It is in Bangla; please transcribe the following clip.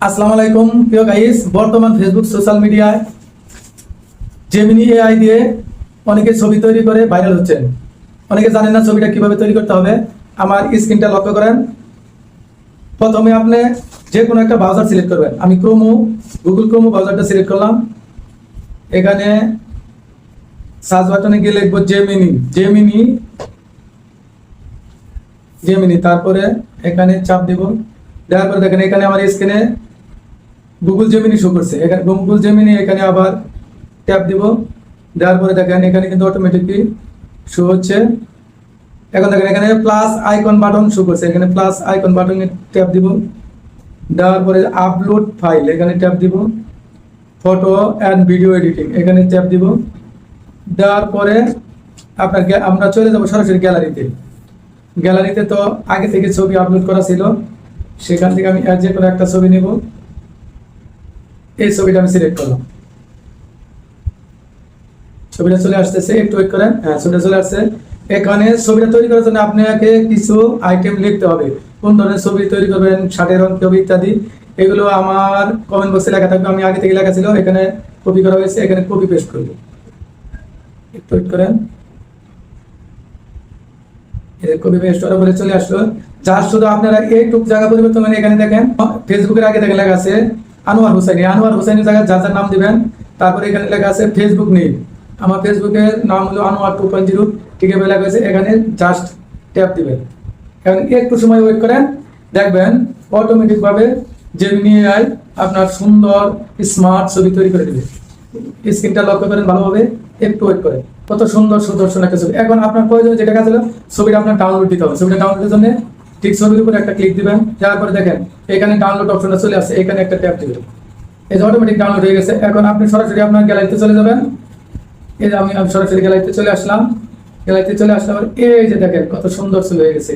আসসালামু আলাইকুম প্রিয় গাইস। বর্তমান ফেসবুক সোশ্যাল মিডিয়ায় জেমিনি এআই দিয়ে অনেকে ছবি তৈরি করে ভাইরাল হচ্ছেন। অনেকে জানেন না ছবিটা কিভাবে তৈরি করতে হবে। আমার স্ক্রিনটা লক্ষ্য করেন। প্রথমে আপনি যে কোনো একটা ব্রাউজার সিলেক্ট করবেন। আমি গুগল ক্রোম ব্রাউজারটা সিলেক্ট করলাম। এখানে সার্চ বাটনে গিয়ে লিখবো জেমিনি, তারপরে এখানে চাপ দিব। দেওয়ার পরে দেখেন এখানে আমার স্ক্রিনে গুগল জেমিনি শো করছে। এখানে গুগল জেমিনি, এখানে আবার ট্যাপ দিব। দেওয়ার পরে দেখেন এখানে কিন্তু অটোমেটিকলি শো হচ্ছে। এখন দেখেন এখানে প্লাস আইকন বাটন শো করছে। এখানে প্লাস আইকন বাটনে ট্যাপ দিব। দেওয়ার পরে আপলোড ফাইল, এখানে ট্যাপ দিব। ফটো অ্যান্ড ভিডিও এডিটিং, এখানে ট্যাপ দিব। দেওয়ার পরে আমরা চলে যাব সরাসরি গ্যালারিতে। তো আগে থেকে ছবি আপলোড করা ছিল, সেখান থেকে আমি যে কোনো একটা ছবি নিব। এই ছবিটা আমি সিলেক্ট করলাম। ছবিটা চলে আসতেছে, একটু ওয়েট করেন। হ্যাঁ, ছবিটা চলে আসছে। এখানে ছবিটা তৈরি করার জন্য আপনাকে কিছু আইটেম লিখতে হবে। কোন ধরনের ছবি তৈরি করবেন, ষাটের রং ছবি ইত্যাদি। এগুলো আমার কমেন্ট বক্সে লেখা থাকবে। আমি আগে থেকে লেখা ছিল, এখানে কপি করা হয়েছে। এখানে কপি পেস্ট করব। একটু ওয়েট করেন। কপি পেস্ট করার পরে চলে আসলো। যার শুধু আপনারা এইটুকু জায়গা পরিবর্তন মানে এখানে দেখেন ফেসবুকের আগে দেখেন লেখা আছে আনোয়ার হোসেনের জায়গায় যার নাম দিবেন। তারপরে এখানে লেখা আছে ফেসবুক নেই। আমার ফেসবুকের নাম হলো আনোয়ার 2.0, ঠিক আছে লেখা আছে। এখানে জাস্ট ট্যাপ দিবেন। এখন একটু সময় ওয়েট করেন, দেখবেন অটোমেটিক ভাবে জেমিনি এআই আপনার সুন্দর স্মার্ট ছবি তৈরি করে দিবে। স্ক্রিনটা লক্ষ্য করেন ভালোভাবে, একটু ওয়েট করেন। কত সুন্দর সুদর্শন একটা ছবি। এখন আপনার প্রয়োজন যেটা কাজ হলো ছবিটা আপনার ডাউনলোড দিতে হবে। ছবিটা ডাউনলোডের জন্য ঠিক ছবির উপরে একটা ক্লিক দিবেন। যাওয়ার পরে দেখেন এখানে ডাউনলোড অপশনটা চলে আসছে। এখানে একটা ট্যাপ দিবেন। এই যে অটোমেটিক ডাউনলোড হয়ে গেছে। এখন আপনি সরাসরি আপনার গ্যালারিতে চলে যাবেন। এই যে আমি সরাসরি গ্যালারিতে চলে আসলাম। এই যে দেখেন কত সুন্দর ছবি হয়ে গেছে।